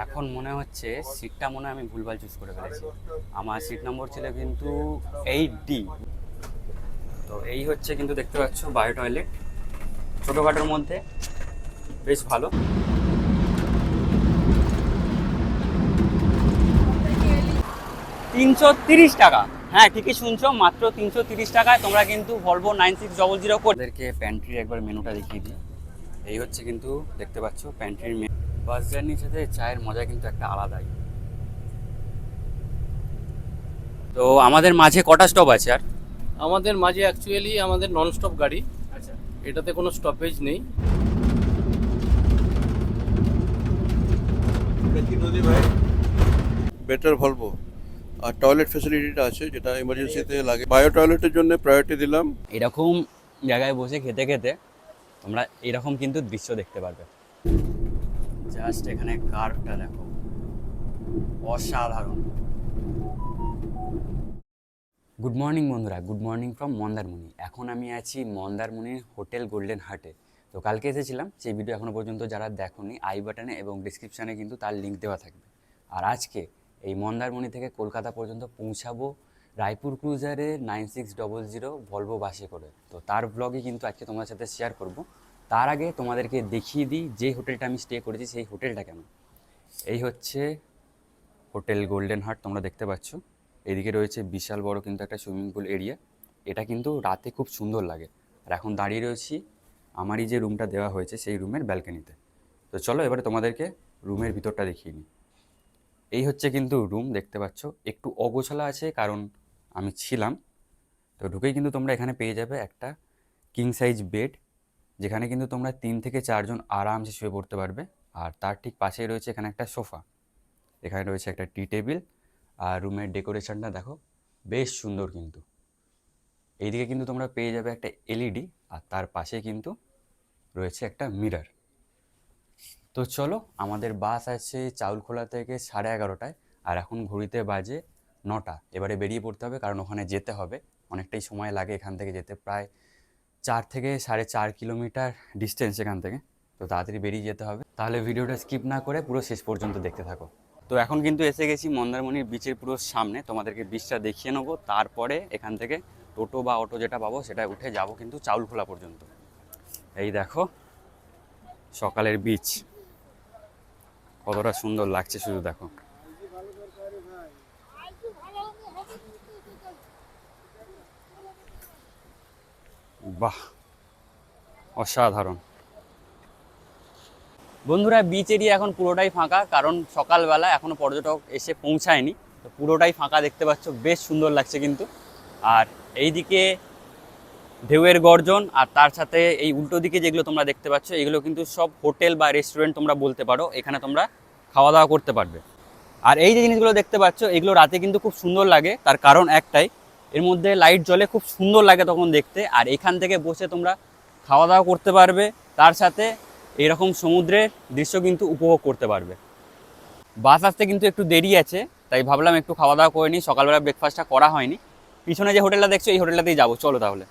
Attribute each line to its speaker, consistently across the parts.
Speaker 1: এখন মনে হচ্ছে সিটটা মনে হয় আমি ভুলভাল চুজ করে ফেলেছি। আমার সিট নম্বর ছিল কিন্তু 8D। তো এই হচ্ছে কিন্তু দেখতে পাচ্ছ বায়ো টয়লেট, ছোটোখাটোর মধ্যে বেশ ভালো। 330 টাকা, হ্যাঁ ঠিকই শুনছো, মাত্র 330 টাকায় তোমরা কিন্তু ভলভো 9600 ওদেরকে প্যান্ট্রির একবার মেনুটা দেখিয়ে দিই। এই হচ্ছে কিন্তু দেখতে পাচ্ছ প্যান্ট্রির মেনু। বাস জার্নির সাথে চায়ের মজা কিন্তু একটা আলাদাই। তো আমাদের মাঝে কটা স্টপ আছে আর?
Speaker 2: আমাদের মাঝে অ্যাকচুয়ালি আমাদের নন স্টপ গাড়ি,
Speaker 1: আচ্ছা,
Speaker 2: এটাতে কোনো স্টপেজ নেই।
Speaker 3: বেটার ভলভো আর টয়লেট ফ্যাসিলিটিটা আছে যেটা এমার্জেন্সিতে লাগে। বায়ো টয়লেটের জন্য প্রায়োরিটি দিলাম।
Speaker 1: এরকম জায়গায় বসে খেতে খেতে তোমরা এরকম কিন্তু দৃশ্য দেখতে পারবে। জাস্ট এখানে কার্ভটা দেখো, অসাধারণ। গুড মর্নিং বন্ধুরা, গুড মর্নিং ফ্রম মন্দারমণি। এখন আমি আছি মন্দারমণির হোটেল গোল্ডেন হার্টে। তো কালকে এসেছিলাম, সেই ভিডিও এখনও পর্যন্ত যারা দেখোনি আই বাটনে এবং ডিসক্রিপশানে কিন্তু তার লিঙ্ক দেওয়া থাকবে। আর আজকে এই মন্দারমণি থেকে কলকাতা পর্যন্ত পৌঁছাবো রায়পুর ক্রুজারে 9600 ভলভো বাসে করে। তো তার ব্লগই কিন্তু আজকে তোমাদের সাথে শেয়ার করব। তার আগে তোমাদেরকে দেখিয়ে দিই যে হোটেলটা আমি স্টে করেছি সেই হোটেলটা কেন। এই হচ্ছে হোটেল গোল্ডেন হার্ট, তোমরা দেখতে পাচ্ছ। এদিকে রয়েছে বিশাল বড় কিন্তু একটা সুইমিং পুল এরিয়া। এটা কিন্তু রাতে খুব সুন্দর লাগে। আর এখন দাঁড়িয়ে রয়েছি আমারই যে রুমটা দেওয়া হয়েছে সেই রুমের ব্যালকনিতে। তো চলো এবারে তোমাদেরকে রুমের ভিতরটা দেখিয়ে নিই। এই হচ্ছে কিন্তু রুম, দেখতে পাচ্ছ একটু অগোছালো আছে কারণ আমি ছিলাম। তো ঢুকেই কিন্তু তোমরা এখানে পেয়ে যাবে একটা কিং সাইজ বেড, যেখানে কিন্তু তোমরা 3 থেকে 4 জন আরামসে শুয়ে পড়তে পারবে। আর তার ঠিক পাশেই রয়েছে এখানে একটা সোফা, এখানে রয়েছে একটা টি টেবিল। আর রুমের ডেকোরেশনটা দেখো, বেশ সুন্দর কিন্তু। এইদিকে কিন্তু তোমরা পেয়ে যাবে একটা এলইডি, আর তার পাশে কিন্তু রয়েছে একটা মিরর। তো চলো, আমাদের বাস আছে চাউলখোলা থেকে 11:30টায়, আর এখন ঘড়িতে বাজে 9টা। এবারে বেরিয়ে পড়তে হবে কারণ ওখানে যেতে হবে, অনেকটাই সময় লাগে এখান থেকে যেতে, প্রায় 4 থেকে 4.5 কিলোমিটার ডিস্টেন্স এখান থেকে। তো তাড়াতাড়ি বেরিয়ে যেতে হবে। তাহলে ভিডিওটা স্কিপ না করে পুরো শেষ পর্যন্ত দেখতে থাকো। তো এখন কিন্তু এসে গেছি মন্দারমণির বিচের পুরো সামনে, তোমাদেরকে বিচটা দেখিয়ে নেবো। তারপরে এখান থেকে টোটো বা অটো যেটা পাবো সেটা উঠে যাব কিন্তু চাউলখোলা পর্যন্ত। এই দেখো সকালের বিচ কতটা সুন্দর লাগছে, শুধু দেখো। বাহ, অসাধারণ। বন্ধুরা বিচ এরিয়া এখন পুরোটাই ফাঁকা, কারণ সকালবেলা এখনো পর্যটক এসে পৌঁছায়নি। তো পুরোটাই ফাঁকা দেখতে পাচ্ছ, বেশ সুন্দর লাগছে কিন্তু। আর এইদিকে ঢেউয়ের গর্জন, আর তার সাথে এই উল্টো দিকে যেগুলো তোমরা দেখতে পাচ্ছ এগুলো কিন্তু সব হোটেল বা রেস্টুরেন্ট তোমরা বলতে পারো। এখানে তোমরা খাওয়া দাওয়া করতে পারবে। আর এই যে জিনিসগুলো দেখতে পাচ্ছ এগুলো রাতে কিন্তু খুব সুন্দর লাগে, তার কারণ একটাই, এর মধ্যে লাইট জ্বলে, খুব সুন্দর লাগে তখন দেখতে। আর এখান থেকে বসে তোমরা খাওয়া দাওয়া করতে পারবে, তার সাথে এরকম সমুদ্রের দৃশ্য কিন্তু উপভোগ করতে পারবে। বাস আসতে কিন্তু একটু দেরি আছে, তাই ভাবলাম একটু খাওয়া দাওয়া করে নিই, সকালবেলা ব্রেকফাস্টটা করা হয়নি। পিছনে যে হোটেলটা দেখছো এই হোটেলটাতেই যাবো, চলো তাহলে।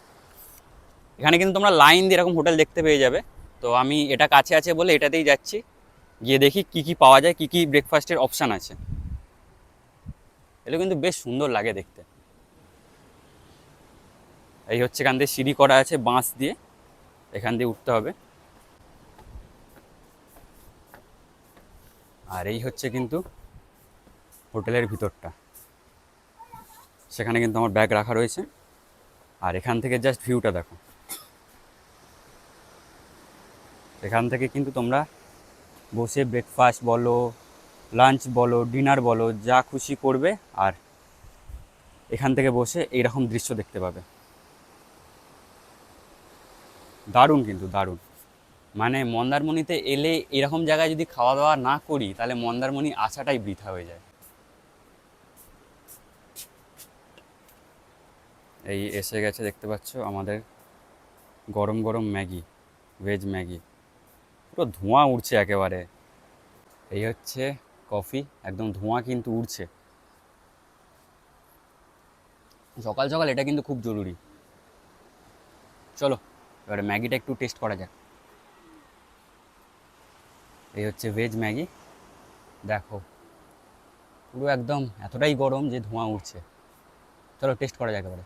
Speaker 1: এখানে কিন্তু তোমরা লাইন দিয়ে এরকম হোটেল দেখতে পেয়ে যাবে। তো আমি এটা কাছে আছে বলে এটাতেই যাচ্ছি, গিয়ে দেখি কি কি পাওয়া যায়, কি কি ব্রেকফাস্টের অপশান আছে। এগুলো কিন্তু বেশ সুন্দর লাগে দেখতে। এই হচ্ছে এখান দিয়ে সিঁড়ি করা আছে বাঁশ দিয়ে, এখান দিয়ে উঠতে হবে। আর এই হচ্ছে কিন্তু হোটেলের ভিতরটা, সেখানে কিন্তু আমার ব্যাগ রাখা রয়েছে। আর এখান থেকে জাস্ট ভিউটা দেখো, এখান থেকে কিন্তু তোমরা বসে ব্রেকফাস্ট বলো, লাঞ্চ বলো, ডিনার বলো, যা খুশি করবে। আর এখান থেকে বসে এইরকম দৃশ্য দেখতে পাবে। দারুণ কিন্তু দারুণ। মানে মন্দারমণিতে এলে এরকম জায়গায় যদি খাওয়া দাওয়া না করি তাহলে মন্দারমণি আসাটাই বৃথা হয়ে যায়। এই এসে গেছে দেখতে পাচ্ছ আমাদের গরম গরম ম্যাগি, ভেজ ম্যাগি, পুরো ধোঁয়া উঠছে একেবারে। এই হচ্ছে কফি, একদম ধোঁয়া কিন্তু উঠছে। সকাল সকাল এটা কিন্তু খুব জরুরি। চলো এবারে ম্যাগিটা একটু টেস্ট করা যাক। এই হচ্ছে ভেজ ম্যাগি, দেখো পুরো একদম এতটাই গরম যে ধোঁয়া উঠছে। চলো টেস্ট করা যাক এবারে।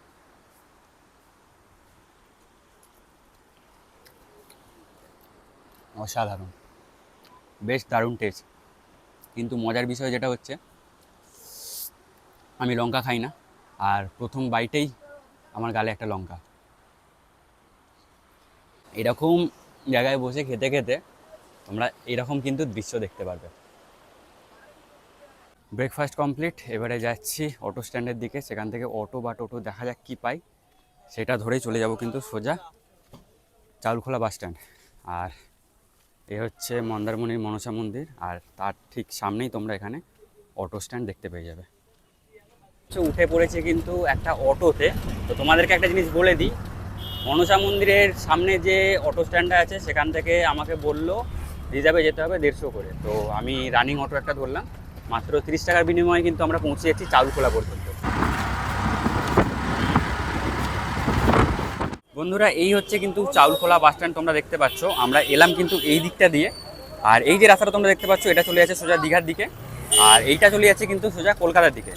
Speaker 1: অসাধারণ, বেশ দারুণ টেস্ট। কিন্তু মজার বিষয় যেটা হচ্ছে আমি লঙ্কা খাই না, আর প্রথম বাইটেই আমার গালে একটা লঙ্কা। এরকম জায়গায় বসে খেতে খেতে তোমরা এরকম কিন্তু দৃশ্য দেখতে পারবে। ব্রেকফাস্ট কমপ্লিট, এবারে যাচ্ছি অটো স্ট্যান্ডের দিকে। সেখান থেকে অটো বা টোটো দেখা যাক কী পাই, সেটা ধরেই চলে যাব কিন্তু সোজা চাউলখোলা বাস স্ট্যান্ড। আর এ হচ্ছে মন্দারমণির মনসা মন্দির, আর তার ঠিক সামনেই তোমরা এখানে অটো স্ট্যান্ড দেখতে পেয়ে যাবে। উঠে পড়েছে কিন্তু একটা অটোতে। তো তোমাদেরকে একটা জিনিস বলে দিই, মনসা মন্দিরের সামনে যে অটো স্ট্যান্ডটা আছে সেখান থেকে আমাকে বললো রিজার্ভে যেতে হবে 150 করে। তো আমি রানিং অটো একটা ধরলাম, মাত্র 30 টাকার বিনিময়ে কিন্তু আমরা পৌঁছে যাচ্ছি চাউলখোলা পর্যন্ত। বন্ধুরা এই হচ্ছে কিন্তু চাউলখোলা বাস স্ট্যান্ড, তোমরা দেখতে পাচ্ছ। আমরা এলাম কিন্তু এই দিকটা দিয়ে, আর এই যে রাস্তাটা তোমরা দেখতে পাচ্ছ এটা চলে যাচ্ছে সোজা দীঘার দিকে, আর এইটা চলে যাচ্ছে কিন্তু সোজা কলকাতার দিকে।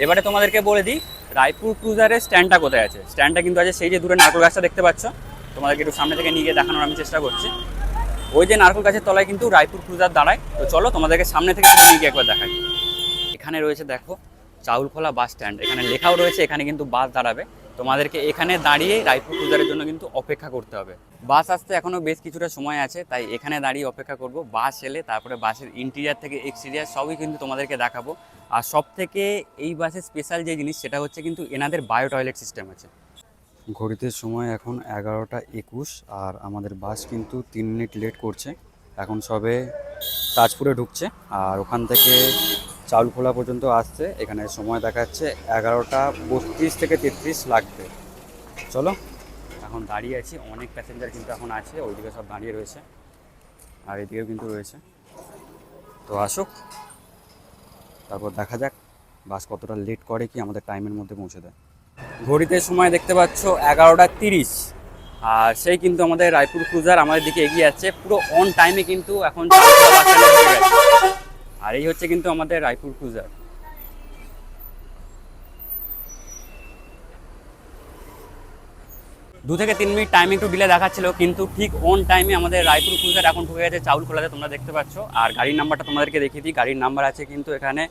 Speaker 1: এবারে তোমাদেরকে বলে দিই রায়পুর ক্রুজারের স্ট্যান্ডটা কোথায় আছে। স্ট্যান্ডটা কিন্তু আছে সেই যে দূরে নারকেল গাছটা দেখতে পাচ্ছ, তোমাদেরকে একটু সামনে থেকে নিয়ে গিয়ে দেখানোর আমি চেষ্টা করছি। ওই যে নারকেল গাছের তলায় কিন্তু রায়পুর ক্রুজার দাঁড়ায়। তো চলো তোমাদেরকে সামনে থেকে নিয়ে গিয়ে একবার দেখাই। এখানে রয়েছে দেখো চাউলখোলা বাস স্ট্যান্ড, এখানে লেখাও রয়েছে এখানে কিন্তু বাস দাঁড়াবে। তোমাদেরকে এখানে দাঁড়িয়ে রায়পুর ক্রুজারের জন্য কিন্তু অপেক্ষা করতে হবে। বাস আসতে এখনও বেশ কিছুটা সময় আছে, তাই এখানে দাঁড়িয়ে অপেক্ষা করব। বাস এলে তারপরে বাসের ইন্টেরিয়ার থেকে এক্সটেরিয়ার সবই কিন্তু তোমাদেরকে দেখাবো। আর সব থেকে এই বাসের স্পেশাল যে জিনিস সেটা হচ্ছে কিন্তু এনাদের বায়ো টয়লেট সিস্টেম আছে। ঘড়িতে সময় এখন 11:21, আর আমাদের বাস কিন্তু 3 মিনিট লেট করছে। এখন সবে তাজপুরে ঢুকছে, আর ওখান থেকে চাউলখোলা পর্যন্ত আসছে। এখানে সময় দেখাচ্ছে 11:32 থেকে 33 লাগবে। চলো এখন দাঁড়িয়ে আছি, অনেক প্যাসেঞ্জার কিন্তু এখন আছে, ওইদিকে সব দাঁড়িয়ে রয়েছে আর এদিকেও কিন্তু রয়েছে। তো আসুক, তারপর দেখা যাক বাস কতটা লেট করে কি আমাদের টাইমের মধ্যে পৌঁছে দেয়। ঘড়িতে সময় দেখতে পাচ্ছ 11:30, আর সেই কিন্তু আমাদের রায়পুর ক্রুজার আমাদের দিকে এগিয়ে যাচ্ছে পুরো অন টাইমে কিন্তু এখন চাউলখোলা বাস স্ট্যান্ডে ঢুকে গেছে। আর এই হচ্ছে কিন্তু আমাদের রায়পুর ক্রুজার। 2 থেকে 3 মিনিট টাইম একটু ডিলে দেখাচ্ছিল, কিন্তু ঠিক অন টাইমে আমাদের রায়পুর ক্রুজার এখন ঢুকে গেছে চাউলখোলাতে, তোমরা দেখতে পাচ্ছ। আর গাড়ির নাম্বারটা তোমাদেরকে দেখিয়ে দিই, গাড়ির নাম্বার আছে কিন্তু এখানে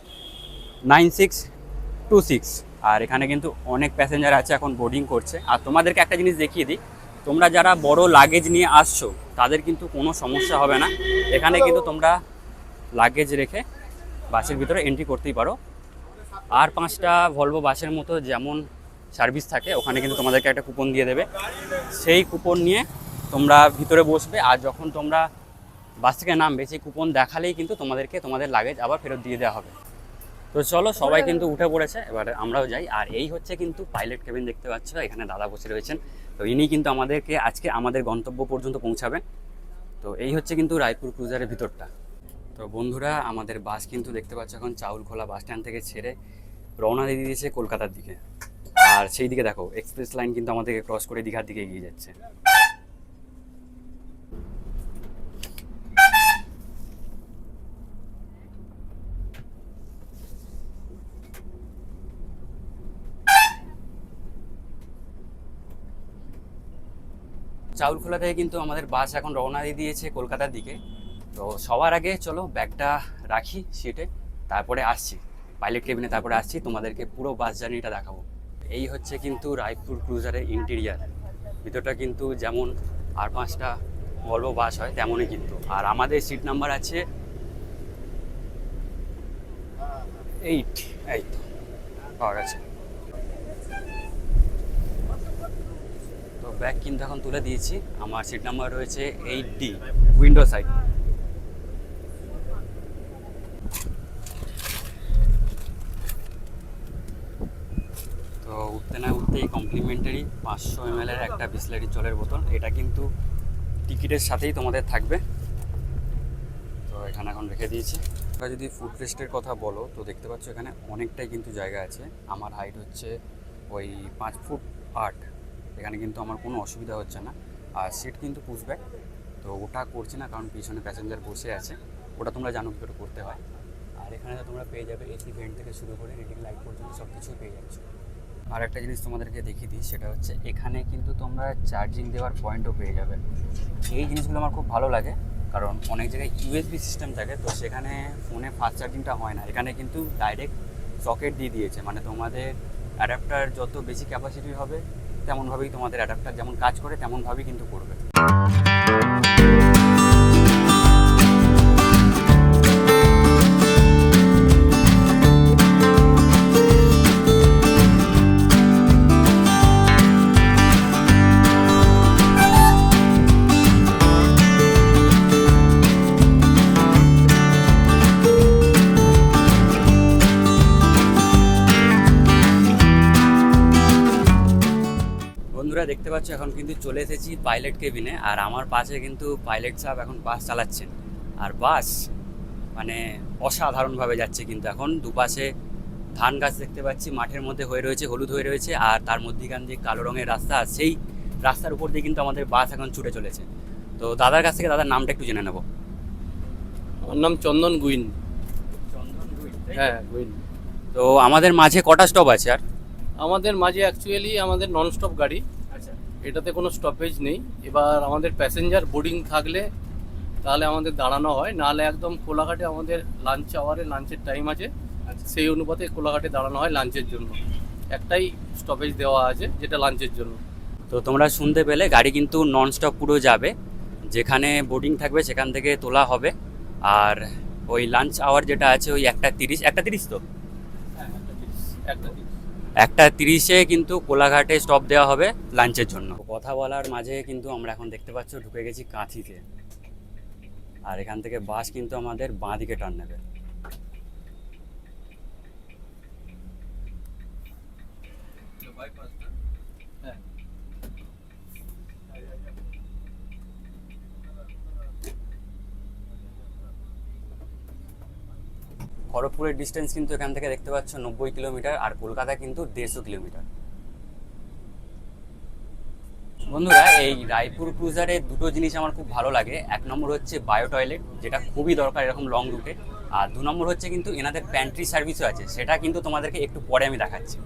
Speaker 1: 9626। আর এখানে কিন্তু অনেক প্যাসেঞ্জার আছে, এখন বোর্ডিং করছে। আর তোমাদেরকে একটা জিনিস দেখিয়ে দিই, তোমরা যারা বড় লাগেজ নিয়ে আসছো তাদের কিন্তু কোনো সমস্যা হবে না। এখানে কিন্তু তোমরা লাগেজ রেখে বাসের ভিতরে এন্ট্রি করতেই পারো। আর 5টা ভলভো বাসের মতো যেমন সার্ভিস থাকে, ওখানে কিন্তু তোমাদেরকে একটা কুপন দিয়ে দেবে। সেই কুপন নিয়ে তোমরা ভিতরে বসবে, আর যখন তোমরা বাস থেকে নামবে সেই কুপন দেখালেই কিন্তু তোমাদেরকে তোমাদের লাগেজ আবার ফেরত দিয়ে দেওয়া হবে। তো চলো সবাই কিন্তু উঠে পড়েছে, এবারে আমরাও যাই। আর এই হচ্ছে কিন্তু পাইলট কেবিন, দেখতে পাচ্ছ এখানে দাদা বসে রয়েছেন। তো ইনি কিন্তু আমাদেরকে আজকে আমাদের গন্তব্য পর্যন্ত পৌঁছাবেন। তো এই হচ্ছে কিন্তু রায়পুর ক্রুজারের ভিতরটা। তো বন্ধুরা আমাদের বাস কিন্তু দেখতে পাচ্ছ এখন চাউলখোলা বাস স্ট্যান্ড থেকে ছেড়ে রওনা দিয়ে দিয়েছে কলকাতার দিকে। আর সেই দিকে দেখো এক্সপ্রেস লাইন কিন্তু আমাদেরকে ক্রস করে দীঘার দিকে এগিয়ে যাচ্ছে। চাউলখোলা থেকে কিন্তু আমাদের বাস এখন রওনা দিয়ে দিয়েছে কলকাতার দিকে। তো সবার আগে চলো ব্যাগটা রাখি সিটে, তারপরে আসছি পাইলট কেবিনে, তারপরে আসছি তোমাদেরকে পুরো বাস জার্নিটা দেখাবো। এই হচ্ছে কিন্তু রায়পুর ক্রুজারের ইন্টেরিয়ার, ভিতরটা কিন্তু যেমন আর 5টা ভলভো বাস হয় তেমনই কিন্তু। আর আমাদের সিট নাম্বার আছে 8, এই তো পাওয়া গেছে। তো ব্যাগ কিন্তু এখন তুলে দিয়েছি, আমার সিট নাম্বার রয়েছে 8D, উইন্ডো সাইড। তো উঠতে না উঠতেই কমপ্লিমেন্টারি 500 ml এর একটা বিসলারি জলের বোতল, এটা কিন্তু টিকিটের সাথেই তোমাদের থাকবে। তো এখানে এখন রেখে দিয়েছি। তোমরা যদি ফুট রেস্টের কথা বলো তো দেখতে পাচ্ছ এখানে অনেকটাই কিন্তু জায়গা আছে। আমার হাইট হচ্ছে ওই 5 ফুট 8, এখানে কিন্তু আমার কোনো অসুবিধা হচ্ছে না। আর সিট কিন্তু পুশ ব্যাক, তো ওটা করছি না কারণ পিছনে প্যাসেঞ্জার বসে আছে, ওটা তোমরা জানো কী করে করতে হয়। আর এখানে তো তোমরা পেয়ে যাবে এসি ভেন্ট থেকে শুরু করে রিডিং লাইট পর্যন্ত সব কিছুই পেয়ে যাচ্ছ। আর একটা জিনিস তোমাদেরকে দেখিয়ে দিই, সেটা হচ্ছে এখানে কিন্তু তোমরা চার্জিং দেওয়ার পয়েন্টও পেয়ে যাবে। এই জিনিসগুলো আমার খুব ভালো লাগে, কারণ অনেক জায়গায় ইউএসবি সিস্টেম থাকে, তো সেখানে ফোনে ফাস্ট চার্জিংটা হয় না। এখানে কিন্তু ডাইরেক্ট সকেট দিয়ে দিয়েছে, মানে তোমাদের অ্যাডাপ্টার যত বেশি ক্যাপাসিটি হবে তেমনভাবেই তোমাদের অ্যাডাপ্টার যেমন কাজ করে তেমনভাবেই কিন্তু করবে। বন্ধুরা দেখতে পাচ্ছ এখন কিন্তু চলে এসেছি পাইলট কেবিনে, আর আমার পাশে কিন্তু পাইলট সাহেব এখন বাস চালাচ্ছেন। আর বাস মানে অসাধারণভাবে যাচ্ছে, কিন্তু এখন দুপাশে ধান গাছ দেখতে পাচ্ছি, মাঠের মধ্যে হয়ে রয়েছে, হলুদ হয়ে রয়েছে, আর তার মধ্যেখান দিয়ে কালো রঙের রাস্তা, আর সেই রাস্তার উপর দিয়ে কিন্তু আমাদের বাস এখন ছুটে চলেছে। তো দাদার কাছ থেকে দাদার নামটা একটু জেনে নেবো।
Speaker 2: আমার নাম চন্দন গুইন। হ্যাঁ, গুইন।
Speaker 1: তো আমাদের মাঝে কটা স্টপ আছে? আর
Speaker 2: আমাদের মাঝে অ্যাকচুয়ালি আমাদের নন স্টপ গাড়ি,
Speaker 1: আচ্ছা,
Speaker 2: এটাতে কোনো স্টপেজ নেই। এবার আমাদের প্যাসেঞ্জার বোর্ডিং থাকলে তাহলে আমাদের দাঁড়ানো হয়, নাহলে একদম কোলাঘাটে আমাদের লাঞ্চ আওয়ারে লাঞ্চের টাইম আছে, সেই অনুপাতে কোলাঘাটে দাঁড়ানো হয় লাঞ্চের জন্য। একটাই স্টপেজ দেওয়া আছে যেটা লাঞ্চের জন্য।
Speaker 1: তো তোমরা শুনতে পেলে গাড়ি কিন্তু নন স্টপ পুরো যাবে, যেখানে বোর্ডিং থাকবে সেখান থেকে তোলা হবে। আর ওই লাঞ্চ আওয়ার যেটা আছে ওই 1:30 তো
Speaker 2: একটা
Speaker 1: 1:30 কিন্তু কোলাঘাটে স্টপ দেওয়া হবে লাঞ্চের জন্য। কথা বলার মাঝে কিন্তু আমরা এখন দেখতে পাচ্ছ ঢুকে গেছি কাঁথিতে, আর এখান থেকে বাস কিন্তু আমাদের বাঁ দিকে টার্ন নেবে।
Speaker 2: হ্যাঁ।
Speaker 1: খড়গপুরের ডিস্টেন্স কিন্তু এখান থেকে দেখতে পাচ্ছ 90 কিলোমিটার, আর কলকাতা কিন্তু 150 কিলোমিটার। বন্ধুরা এই রায়পুর ক্রুজারে দুটো জিনিস আমার খুব ভালো লাগে। এক নম্বর হচ্ছে বায়ো টয়লেট, যেটা খুবই দরকার এরকম লং রুটে। আর 2 নম্বর হচ্ছে কিন্তু এনাদের প্যান্ট্রি সার্ভিসও আছে, সেটা কিন্তু তোমাদেরকে একটু পরে আমি দেখাচ্ছি।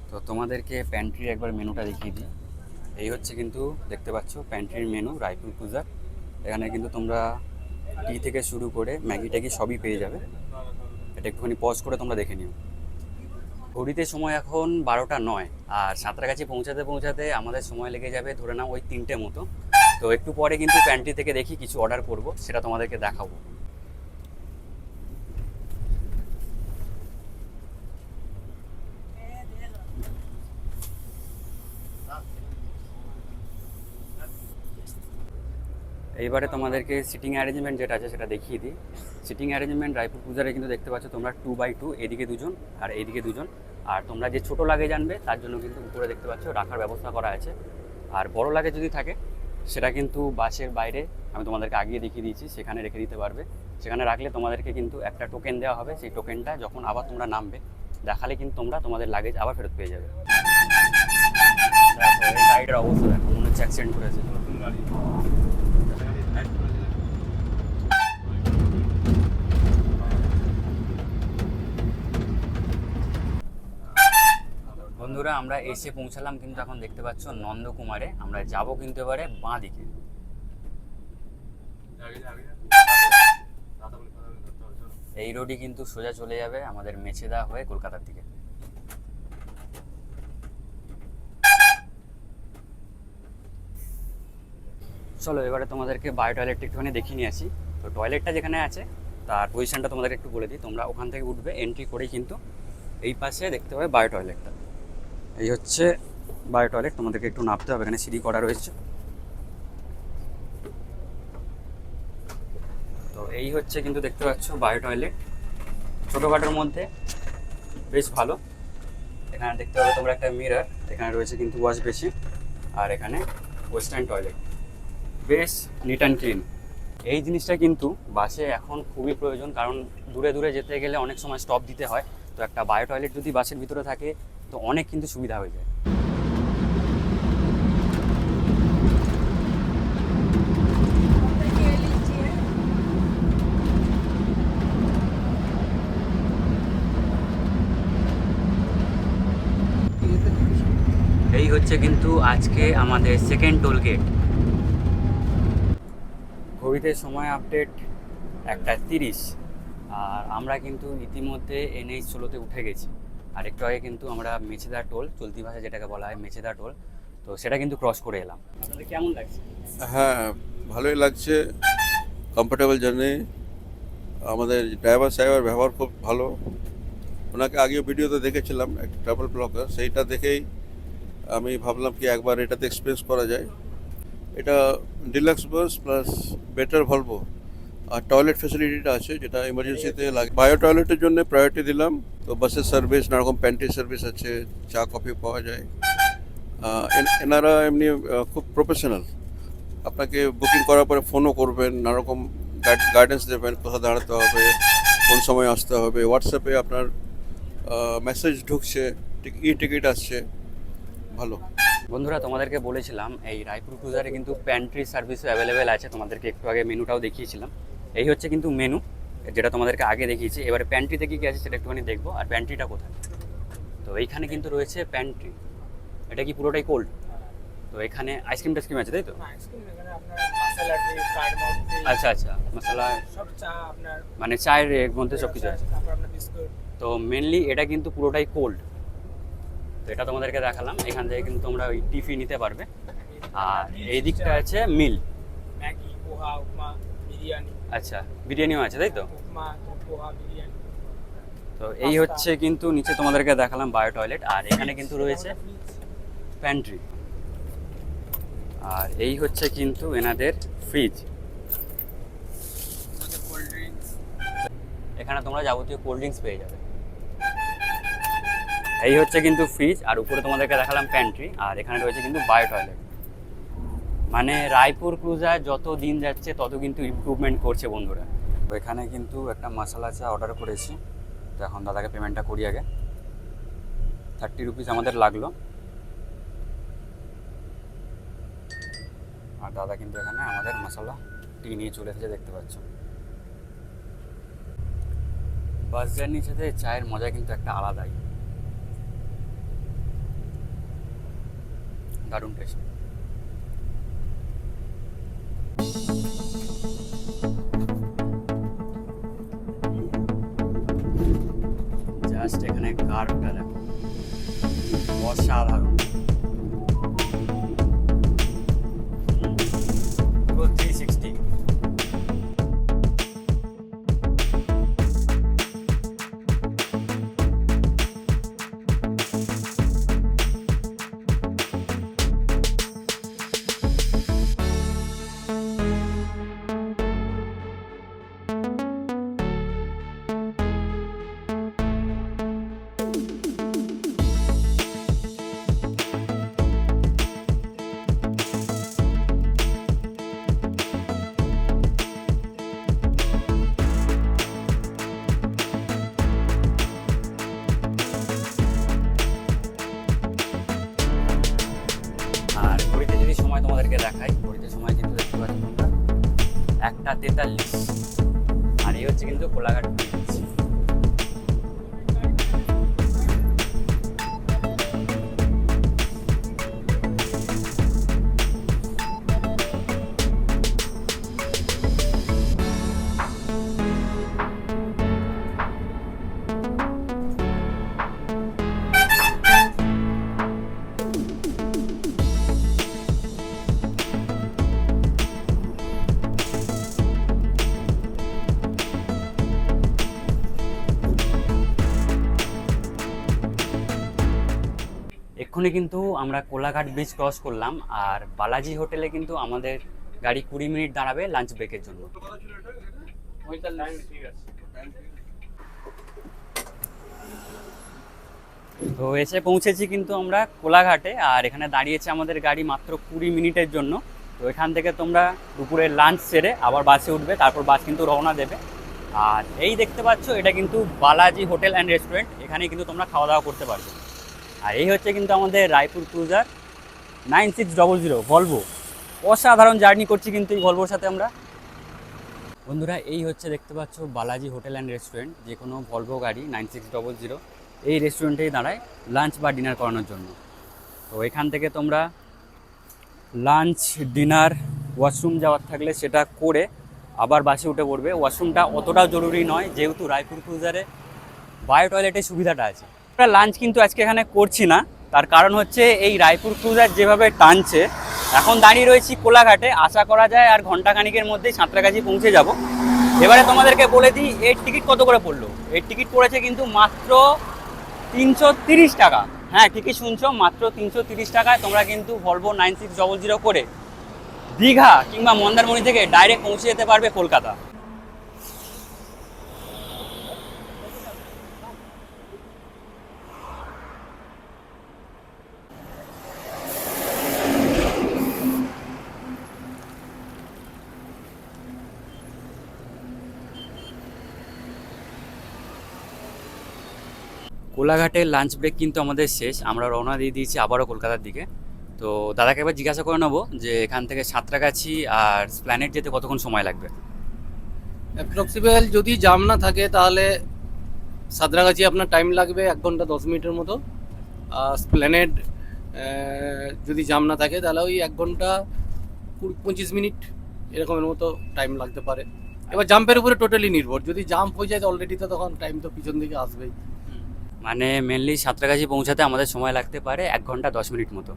Speaker 1: তো তোমাদেরকে প্যান্ট্রির একবার মেনুটা দেখিয়ে দিই। এই হচ্ছে কিন্তু দেখতে পাচ্ছ প্যান্ট্রির মেনু রায়পুর ক্রুজার। এখানে কিন্তু তোমরা টি থেকে শুরু করে ম্যাগি ট্যাগি সবই পেয়ে যাবে। এটা একটুখানি পজ করে তোমরা দেখে নিও। ঘড়িতে সময় এখন 12টা 9, আর সাঁতরাগাছি পৌঁছাতে পৌঁছাতে আমাদের সময় লেগে যাবে ধরে নাও ওই 3টে মতো। তো একটু পরে কিন্তু প্যান্ট্রি থেকে দেখি কিছু অর্ডার করব, সেটা তোমাদেরকে দেখাবো। এইবারে তোমাদেরকে সিটিং অ্যারেঞ্জমেন্ট যেটা আছে সেটা দেখিয়ে দিই। সিটিং অ্যারেঞ্জমেন্ট রায়পুর ক্রুজারে কিন্তু দেখতে পাচ্ছ তোমরা 2x2, এদিকে দুজন আর এইদিকে দুজন। আর তোমরা যে ছোটো লাগেজ আনবে তার জন্য কিন্তু উপরে দেখতে পাচ্ছ রাখার ব্যবস্থা করা আছে। আর বড় লাগেজ যদি থাকে সেটা কিন্তু বাসের বাইরে আমি তোমাদেরকে আগিয়ে দেখিয়ে দিয়েছি, সেখানে রেখে দিতে পারবে। সেখানে রাখলে তোমাদেরকে কিন্তু একটা টোকেন দেওয়া হবে, সেই টোকেনটা যখন আবার তোমরা নামবে দেখালে কিন্তু তোমরা তোমাদের লাগেজ আবার ফেরত পেয়ে যাবে। দেখো এই গাড়িটার অবস্থা দেখো, মনে হচ্ছে অ্যাক্সিডেন্ট করেছে। বন্ধুরা আমরা এসে পৌঁছালাম কিন্তু এখন দেখতে পাচ্ছ নন্দকুমারে। আমরা যাব কিন্তু এবারে বাঁ দিকে। এই রোডই কিন্তু সোজা চলে যাবে আমাদের মেছেদা হয়ে কলকাতার দিকে। চলো এবারে তোমাদেরকে বায়ো টয়লেটটা একটুখানি দেখিয়ে নিয়ে আসি। তো টয়লেটটা যেখানে আছে তার পজিশনটা তোমাদেরকে একটু বলে দিই। তোমরা ওখান থেকে উঠবে, এন্ট্রি করেই কিন্তু এই পাশে দেখতে পাবে বায়ো টয়লেটটা। এই হচ্ছে বায়ো টয়লেট, তোমাদেরকে একটু নামতে হবে, এখানে সিঁড়ি করা রয়েছে। তো এই হচ্ছে কিন্তু দেখতে পাচ্ছ বায়ো টয়লেট, ছোটোখাটোর মধ্যে বেশ ভালো। এখানে দেখতে পাবে তোমরা একটা মিরর, এখানে রয়েছে কিন্তু ওয়াশ বেসিন, আর এখানে ওয়েস্টার্ন টয়লেট, বেশ নিট অ্যান্ড ক্লিন। এই জিনিসটা কিন্তু বাসে এখন খুবই প্রয়োজন, কারণ দূরে দূরে যেতে গেলে অনেক সময় স্টপ দিতে হয়। তো একটা বায়ো টয়লেট যদি বাসের ভিতরে থাকে তো অনেক কিন্তু সুবিধা হয়ে যায়। হচ্ছে কিন্তু আজকে আমাদের সেকেন্ড টোল গেট। ঘড়িতে সময় আপডেট 1:30, আর আমরা কিন্তু ইতিমধ্যে NH 16-তে উঠে গেছি। আর একটু আগে কিন্তু আমরা মেছেদা টোল, চলতি ভাষায় যেটাকে বলা হয় মেছেদা টোল, তো সেটা কিন্তু ক্রস করে এলাম। আপনাদের কেমন লাগছে?
Speaker 3: হ্যাঁ, ভালোই লাগছে, কমফোর্টেবল জার্নি। আমাদের ড্রাইভার সাহেবের ব্যবহার খুব ভালো। ওনাকে আগেও ভিডিওতে দেখেছিলাম একটা ট্রাভেল ব্লগার, সেইটা দেখেই আমি ভাবলাম কি একবার এটাতে এক্সপিরিয়েন্স করা যায়। এটা ডিলাক্স বাস প্লাস বেটার ভলভো, আর টয়লেট ফ্যাসিলিটিটা আছে যেটা ইমার্জেন্সিতে লাগে। বায়ো টয়লেটের জন্য প্রায়োরিটি দিলাম। তো বাসের সার্ভিস, নানারকম প্যান্ট্রি সার্ভিস আছে, চা কফি পাওয়া যায়। এনারা এমনি খুব প্রফেশনাল। আপনাকে বুকিং করার পরে ফোনও করবেন, নানারকম গাইডেন্স দেবেন, কোথায় দাঁড়াতে হবে, কোন সময় আসতে হবে। হোয়াটসঅ্যাপে আপনার মেসেজ ঢুকছে, টিকিট আসছে, ভালো।
Speaker 1: বন্ধুরা, তোমাদেরকে বলেছিলাম এই রায়পুর ক্রুজারে কিন্তু প্যান্ট্রি সার্ভিসও অ্যাভেলেবেল আছে। তোমাদেরকে একটু আগে মেনুটাও দেখিয়েছিলাম। এই হচ্ছে কিন্তু মেনু, যেটা তোমাদেরকে আগে দেখিয়েছি। এবারে প্যান্ট্রিতে কী কী আছে সেটা একটুখানি দেখবো। আর প্যান্ট্রিটা কোথায়? তো এইখানে কিন্তু রয়েছে প্যান্ট্রি। এটা কি পুরোটাই কোল্ড? তো এখানে আইসক্রিম টাইসক্রিম আছে, তাই তো? আচ্ছা আচ্ছা, মশলা মানে চায়ের এর মধ্যে সব কিছু আছে। তো মেনলি এটা কিন্তু পুরোটাই কোল্ড। তো এটা তোমাদেরকে দেখালাম। এখান থেকে কিন্তু তোমরা ওই টিফি নিতে পারবে। আর এই দিকটা আছে মিল,
Speaker 4: ম্যাগি, পোহা, উপমা, বিরিয়ানি।
Speaker 1: আচ্ছা, বিরিয়ানিও আছে, তাই তো?
Speaker 4: উপমা, পোহা, বিরিয়ানি।
Speaker 1: তো এই হচ্ছে কিন্তু নিচে তোমাদেরকে দেখালাম বায়ো টয়লেট, আর এখানে কিন্তু রয়েছে প্যান্ট্রি। আর এই হচ্ছে কিন্তু এনাদের ফ্রিজ। এখানে তোমরা যাবতীয় কোল্ড ড্রিঙ্কস পেয়ে যাবে। এই হচ্ছে কিন্তু ফ্রিজ, আর উপরে তোমাদেরকে দেখালাম প্যান্ট্রি, আর এখানে রয়েছে কিন্তু বায়ো টয়লেট। মানে রায়পুর ক্রুজার যত দিন যাচ্ছে তত কিন্তু ইমপ্রুভমেন্ট করছে বন্ধুরা। তো এখানে কিন্তু একটা মশলা চা অর্ডার করেছি। তো এখন দাদাকে পেমেন্টটা করি আগে। 30 রুপিস আমাদের লাগলো। আর দাদা কিন্তু এখানে আমাদের মশলা টি নিয়ে চলে এসেছে, দেখতে পাচ্ছ। বাস জার্নির সাথে চায়ের মজা কিন্তু একটা আলাদাই, দারুণ টেস্ট। জাস্ট এখানে কার্ভটা দেখো, অসাধারণ। পুরো 360। আর ঘড়িতে যদি সময় তোমাদেরকে দেখাই, ঘড়িতে সময় কিন্তু দেখতে পাচ্ছ তোমরা 1:43। আর এই হচ্ছে কিন্তু কোলাঘাট ব্রিজ। এক্ষুনি কিন্তু আমরা কোলাঘাট ব্রিজ ক্রস করলাম, আর বালাজি হোটেলে কিন্তু আমাদের গাড়ি 20 মিনিট দাঁড়াবে লাঞ্চ ব্রেকের জন্য। তো এসে পৌঁছেছি কিন্তু আমরা কোলাঘাটে, আর এখানে দাঁড়িয়েছে আমাদের গাড়ি মাত্র 20 মিনিটের জন্য। তো এখান থেকে তোমরা দুপুরে লাঞ্চ সেরে আবার বাসে উঠবে, তারপর বাস কিন্তু রওনা দেবে। আর এই দেখতে পাচ্ছ, এটা কিন্তু বালাজি হোটেল অ্যান্ড রেস্টুরেন্ট। এখানে কিন্তু তোমরা খাওয়া দাওয়া করতে পারবে। আর এই হচ্ছে কিন্তু আমাদের রায়পুর ক্রুজার 9600 ভলভো। অসাধারণ জার্নি করছি কিন্তু এই ভলভোর সাথে আমরা। বন্ধুরা, এই হচ্ছে দেখতে পাচ্ছ বালাজি হোটেল অ্যান্ড রেস্টুরেন্ট। যে কোনো ভলভো গাড়ি 9600 এই রেস্টুরেন্টেই দাঁড়ায় লাঞ্চ বা ডিনার করানোর জন্য। তো এখান থেকে তোমরা লাঞ্চ ডিনার ওয়াশরুম যাওয়ার থাকলে সেটা করে আবার বাসে উঠে পড়বে। ওয়াশরুমটা অতটাও জরুরি নয়, যেহেতু রায়পুর ক্রুজারে বায়ো টয়লেটের সুবিধাটা আছে। আমরা লাঞ্চ কিন্তু আজকে এখানে করছি না, তার কারণ হচ্ছে এই রায়পুর ক্রুজার যেভাবে টানছে, এখন দাঁড়িয়ে রয়েছি কোলাঘাটে, আশা করা যায় আর ঘন্টাখানিকের মধ্যেই সাঁতরাগাছি পৌঁছে যাব। এবারে তোমাদেরকে বলে দিই এর টিকিট কত করে পড়লো। এর টিকিট পড়েছে কিন্তু মাত্র 330 টাকা। হ্যাঁ, ঠিকই শুনছো, মাত্র 330 টাকায় তোমরা কিন্তু ভলভো 9600 করে দীঘা কিংবা মন্দারমণি থেকে ডাইরেক্ট পৌঁছে যেতে পারবে কলকাতা। কোলাঘাটের লাঞ্চ ব্রেক কিন্তু আমাদের শেষ, আমরা রওনা দিয়ে দিয়েছি আবারও কলকাতার দিকে। তো দাদাকে এবার জিজ্ঞাসা করে নেবো যে এখান থেকে সাঁতরাগাছি আর স্প্ল্যানেট যেতে কতক্ষণ সময় লাগবে।
Speaker 2: অ্যাপ্রক্সিমেট যদি জাম না থাকে তাহলে সাঁতরাগাছি আপনার টাইম লাগবে 1 ঘন্টা 10 মিনিটের মতো। আর স্প্ল্যানেড যদি জাম না থাকে তাহলে ওই 1 ঘন্টা 25 মিনিট এরকমের মতো টাইম লাগতে পারে। এবার জাম্পের উপরে টোটালি নির্ভর, যদি জাম্প হয়ে যায় অলরেডি তো তখন টাইম তো পিছন দিকে আসবেই।
Speaker 1: মানে মেনলি সাঁতরাগাছি পৌঁছাতে আমাদের সময় লাগতে পারে 1 ঘন্টা 10 মিনিট মতো।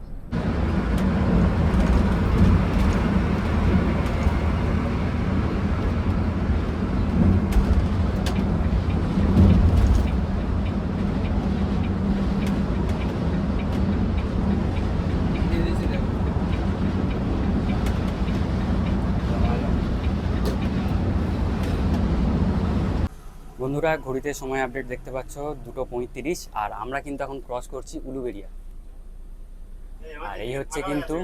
Speaker 1: বন্ধুরা, ঘড়িতে সময় আপডেট দেখতে পাচ্ছ 2:35, আর আমরা কিন্তু এখন ক্রস করছি উলুবেড়িয়া। আর এই হচ্ছে কিন্তু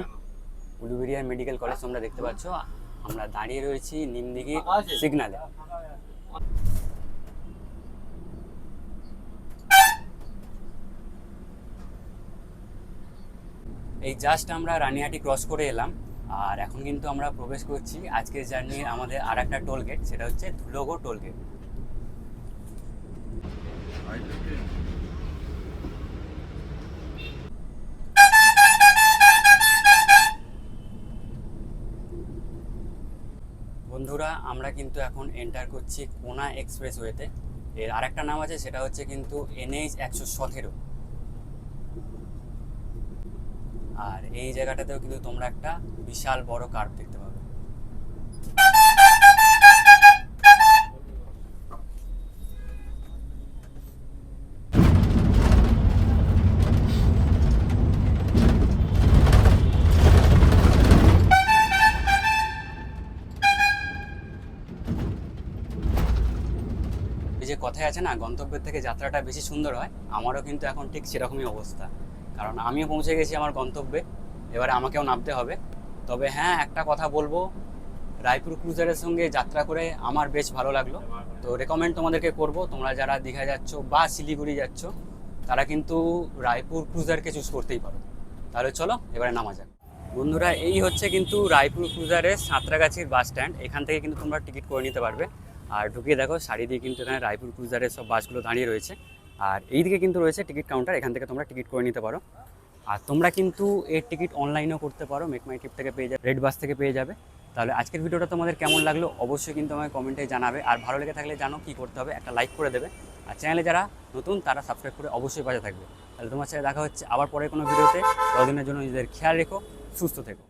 Speaker 1: উলুবেড়িয়া মেডিকেল কলেজ, তোমরা দেখতে পাচ্ছ। আমরা দাঁড়িয়ে রয়েছি নিমদিঘি সিগনালে। এই জাস্ট আমরা রানিহাটি ক্রস করে এলাম, আর এখন কিন্তু আমরা প্রবেশ করছি আজকের জার্নির আমাদের আর একটা টোল গেট, সেটা হচ্ছে ধুলোগো টোল গেট। বন্ধুরা, আমরা কিন্তু এখন এন্টার করছি কোনা এক্সপ্রেসওয়েতে। এর আরেকটা নাম আছে, সেটা হচ্ছে কিন্তু NH 117। আর এই জায়গাটাতেও কিন্তু তোমরা একটা বিশাল বড় কার্ভ দেখতে পাবে। এই যে কথায় আছে না, গন্তব্যের থেকে যাত্রাটা বেশি সুন্দর হয়, আমারও কিন্তু এখন ঠিক সেরকমই অবস্থা। কারণ আমিও পৌঁছে গেছি আমার গন্তব্যে, এবারে আমাকেও নামতে হবে। তবে হ্যাঁ, একটা কথা বলবো, রায়পুর ক্রুজারের সঙ্গে যাত্রা করে আমার বেশ ভালো লাগলো। তো রেকমেন্ড তোমাদেরকে করব, তোমরা যারা দীঘা যাচ্ছ বা শিলিগুড়ি যাচ্ছ, তারা কিন্তু রায়পুর ক্রুজারকে চুজ করতেই পারো। তাহলে চলো এবারে নামা যাক। বন্ধুরা, এই হচ্ছে কিন্তু রায়পুর ক্রুজারের সাঁতরাগাছির বাস স্ট্যান্ড। এখান থেকে কিন্তু তোমরা টিকিট করে নিতে পারবে। আর ঢুকিয়ে দেখো, সারি দিয়ে কিন্তু এখানে রায়পুর ক্রুজারের সব বাসগুলো দাঁড়িয়ে রয়েছে। আর এই দিকে কিন্তু রয়েছে টিকিট কাউন্টার, এখান থেকে তোমরা টিকিট করে নিতে পারো। আর তোমরা কিন্তু এর টিকিট অনলাইনেও করতে পারো, মেক মাই ট্রিপ থেকে পেয়ে যাবে, রেড বাস থেকে পেয়ে যাবে। তাহলে আজকের ভিডিওটা তোমাদের কেমন লাগলো অবশ্যই কিন্তু আমাকে কমেন্টে জানাবে। আর ভালো লেগে থাকলে জানো কি করতে হবে, একটা লাইক করে দেবে। আর চ্যানেলে যারা নতুন তারা সাবস্ক্রাইব করে অবশ্যই পাশে থাকবে। তাহলে তোমার সাথে দেখা হচ্ছে আবার পরে কোনো ভিডিওতে। ততদিনের জন্য নিজেদের খেয়াল রেখো, সুস্থ থেকো।